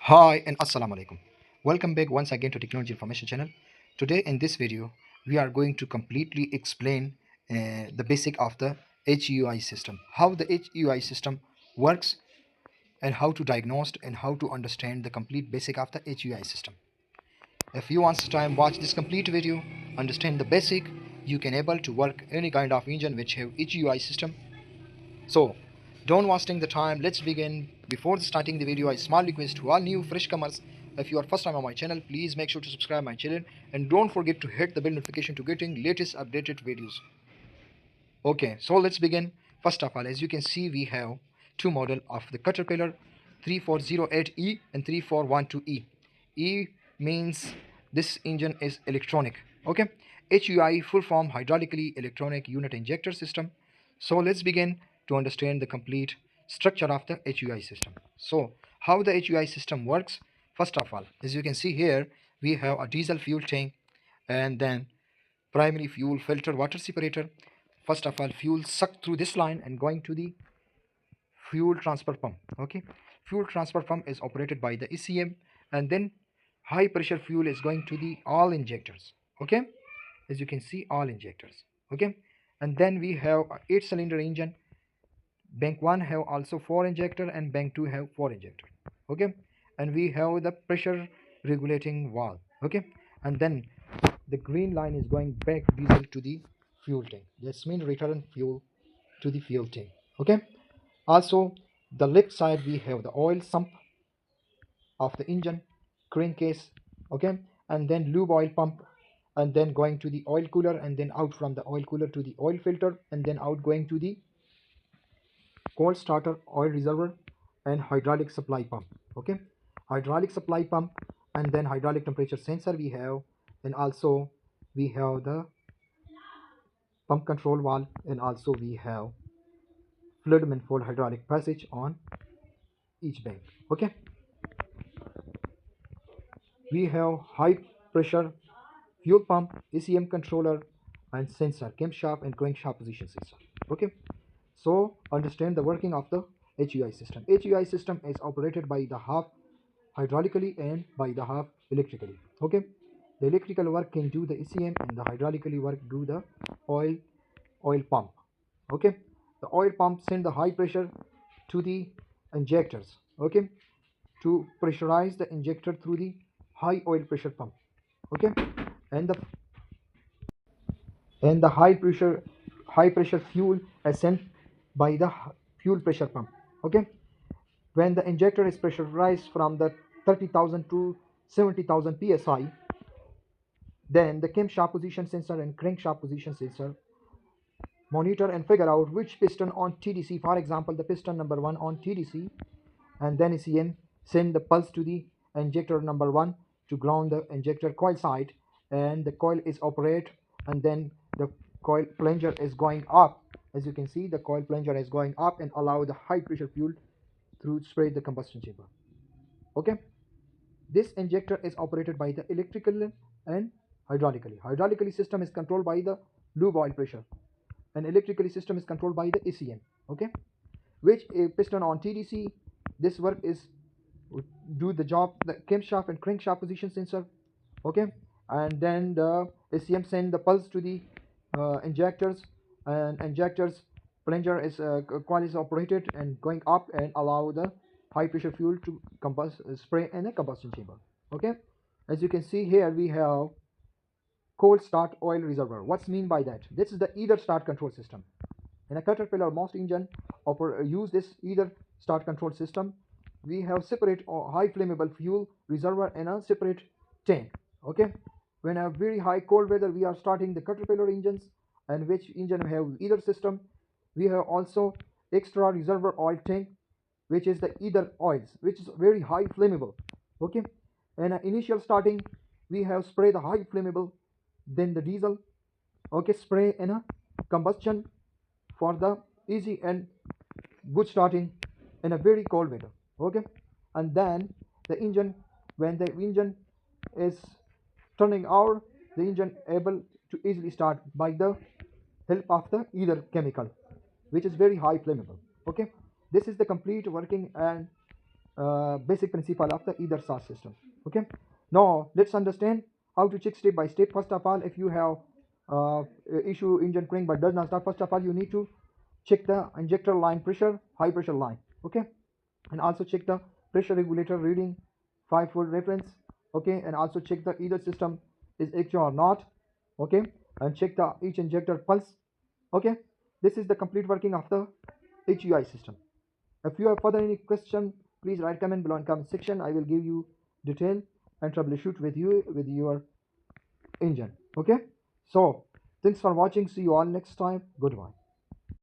Hi and Assalamu alaikum. Welcome back once again to Technology Information Channel. Today in this video we are going to completely explain the basic of the HUI system, how the HUI system works and how to diagnose and how to understand the complete basic of the HUI system. If you want time watch this complete video, understand the basic, you can able to work any kind of engine which have HUI system. So, don't wasting the time, let's begin. Before starting the video, a small request to all new fresh comers. If you are first time on my channel, please make sure to subscribe my channel and don't forget to hit the bell notification to getting latest updated videos. Okay, so let's begin. First of all, as you can see, we have two model of the Caterpillar 3408E and 3412E. E means this engine is electronic. Okay, HUI full form hydraulically electronic unit injector system. So let's begin to understand the complete structure of the HUI system. So how the HUI system works? First of all, as you can see here, we have a diesel fuel tank and then primary fuel filter water separator. First of all, fuel sucked through this line and going to the fuel transfer pump. Okay, fuel transfer pump is operated by the ECM, and then high pressure fuel is going to the all injectors. Okay, as you can see, all injectors. Okay, and then we have a 8-cylinder engine. Bank 1 have also 4 injector and bank 2 have 4 injector. Okay, and we have the pressure regulating valve. Okay, and then the green line is going back diesel to the fuel tank. This means return fuel to the fuel tank. Okay, also the left side we have the oil sump of the engine, crankcase. Okay, and then lube oil pump, and then going to the oil cooler, and then out from the oil cooler to the oil filter, and then out going to the cold starter oil reservoir and hydraulic supply pump. Okay, hydraulic supply pump, and then hydraulic temperature sensor we have, and also we have the pump control valve, and also we have fluid manifold hydraulic passage on each bank. Okay, we have high pressure fuel pump, ECM controller, and sensor, camshaft and crankshaft position sensor. Okay, so understand the working of the HUI system. HUI system is operated by the half hydraulically and by the half electrically. Okay, the electrical work can do the ECM and the hydraulically work do the oil pump. Okay, the oil pump send the high pressure to the injectors. Okay, to pressurize the injector through the high oil pressure pump. Okay, and the high pressure fuel is sent by the fuel pressure pump. Okay, when the injector is pressurized from the 30,000 to 70,000 psi, then the camshaft position sensor and crankshaft position sensor monitor and figure out which piston on TDC, for example the piston number 1 on TDC, and then ECM send the pulse to the injector number 1 to ground the injector coil side, and the coil is operate, and then the coil plunger is going up. As you can see, the coil plunger is going up and allow the high pressure fuel through spray the combustion chamber. Okay, this injector is operated by the electrical and hydraulically system is controlled by the lube oil pressure, and electrically system is controlled by the ECM. Okay, which a piston on TDC, this work is do the job the camshaft and crankshaft position sensor. Okay, and then the ECM send the pulse to the injectors, and injectors plunger is coil is operated and going up and allow the high pressure fuel to spray in a combustion chamber. Okay, as you can see here we have cold start oil reservoir. What's mean by that? This is the either start control system. In a Caterpillar most engine use this either start control system. We have separate high flammable fuel reservoir in a separate tank. Okay, when a very high cold weather we are starting the Caterpillar engines, and which engine we have either system, we have also extra reservoir oil tank, which is the either oils, which is very high flammable. Okay, and initial starting we have spray the high flammable, then the diesel. Okay, spray in a combustion for the easy and good starting in a very cold weather. Okay, and then the engine, when the engine is turning out, the engine able to easily start by the help of the either chemical, which is very high flammable. Okay, this is the complete working and basic principle of the either SAS system. Okay, now let's understand how to check step by step. First of all, if you have issue engine crank but does not start, first of all you need to check the injector line pressure, high pressure line. Okay, and also check the pressure regulator reading 5-volt reference. Okay, and also check the either system is actual or not. Okay, and check the each injector pulse. Okay, this is the complete working of the HUI system. If you have further any question, please write comment below in comment section. I will give you detail and troubleshoot with you with your engine. Okay, so thanks for watching. See you all next time. Goodbye.